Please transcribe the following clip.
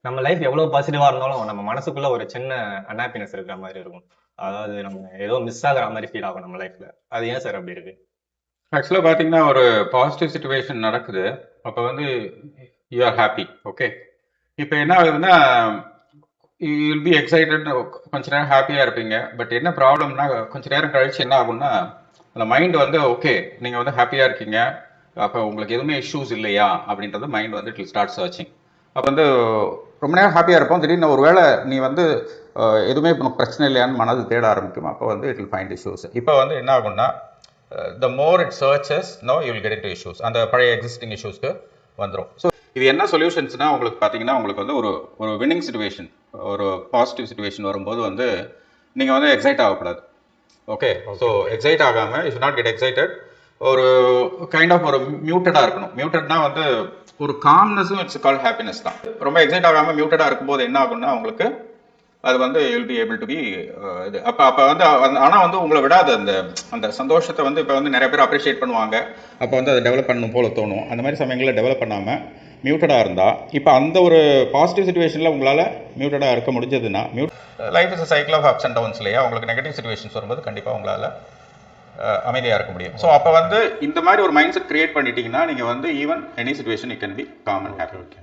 நம்ம லைஃப் எவ்வளவு பாசிட்டிவா இருந்தாலும் நம்ம மனசுக்குள்ள ஒரு சின்ன அன்ஹாப்பினஸ் இருக்கிற மாதிரி இருக்கும். அதாவது நம்ம ஏதோ மிஸ் ஆகுற மாதிரி ஃபீல் ஆகும் நம்ம லைஃப்ல. அது ஏன் சார் அப்படி இருக்கு? ஆக்சுவலாக பார்த்தீங்கன்னா ஒரு பாசிட்டிவ் சுச்சுவேஷன் நடக்குது. அப்போ வந்து யூ ஆர் ஹாப்பி. ஓகே, இப்போ என்ன ஆகுதுன்னா யூ வில் பி எக்ஸைட்டட். கொஞ்ச நேரம் ஹாப்பியாக இருப்பீங்க. பட் என்ன ப்ராப்ளம்னா கொஞ்ச நேரம் கழிச்சு என்ன ஆகும்னா அந்த மைண்ட் வந்து ஓகே நீங்கள் வந்து ஹாப்பியாக இருக்கீங்க, அப்போ உங்களுக்கு எதுவுமே இஷ்யூஸ் இல்லையா அப்படின்றது மைண்ட் வந்து இட் வில் ஸ்டார்ட் சர்ச்சிங். அப்போ வந்து ரொம்ப நேரம் ஹாப்பியாக இருப்போம். திடீர்னு ஒரு வேளை நீ வந்து எதுவுமே உனக்கு பிரச்சனை இல்லையான்னு மனது தேட ஆரம்பிக்கும். அப்போ வந்து இட் வில் ஃபைண்ட் இஷ்யூஸ். இப்போ வந்து என்ன ஆகும்னா the more it searches, now you will get into issues. அந்த பழைய எக்ஸிஸ்டிங் இஷ்யூஸ்க்கு வந்துடும். ஸோ இது என்ன சொல்யூஷன்ஸ்னா உங்களுக்கு பார்த்தீங்கன்னா உங்களுக்கு வந்து ஒரு ஒரு வின்னிங் சுச்சுவேஷன், ஒரு பாசிட்டிவ் சுச்சுவேஷன் வரும்போது வந்து நீங்கள் வந்து எக்ஸைட் ஆகக்கூடாது. ஓகே, ஸோ எக்ஸைட் ஆகாமல் you should not get excited. ஒரு கைண்ட் ஆஃப் ஒரு மியூட்டடாக இருக்கணும். மியூட்டட்னா வந்து ஒரு காம்னஸும் இட்ஸ் கால் ஹாப்பினஸ் தான். ரொம்ப எக்ஸைட் ஆகாமல் மியூட்டடாக இருக்கும்போது என்ன ஆகும்னா உங்களுக்கு அது வந்து you'll be able to be இது அப்போ வந்து ஆனால் வந்து உங்களை விடாது அந்த அந்த சந்தோஷத்தை வந்து இப்போ வந்து நிறைய பேர் அப்ரிஷியேட் பண்ணுவாங்க. அப்போ வந்து அதை டெவலப் பண்ணணும் போல தோணும். அந்த மாதிரி சமயங்களில் டெவலப் பண்ணாமல் மியூட்டடாக இருந்தால் இப்போ அந்த ஒரு பாசிட்டிவ் சுச்சுவேஷனில் உங்களால் மியூட்டடாக இருக்க முடிஞ்சதுன்னா life is cycle of ups and downs இல்லையா? உங்களுக்கு நெகட்டிவ் சுச்சுவேஷன்ஸ் வரும்போது கண்டிப்பாக உங்களால் அமைதியாக இருக்க முடியும். ஸோ அப்போ வந்து இந்த மாதிரி ஒரு மைண்ட் செட் கிரியேட் பண்ணிட்டீங்கன்னா நீங்கள் வந்து even any situation you can be com and happy. Okay.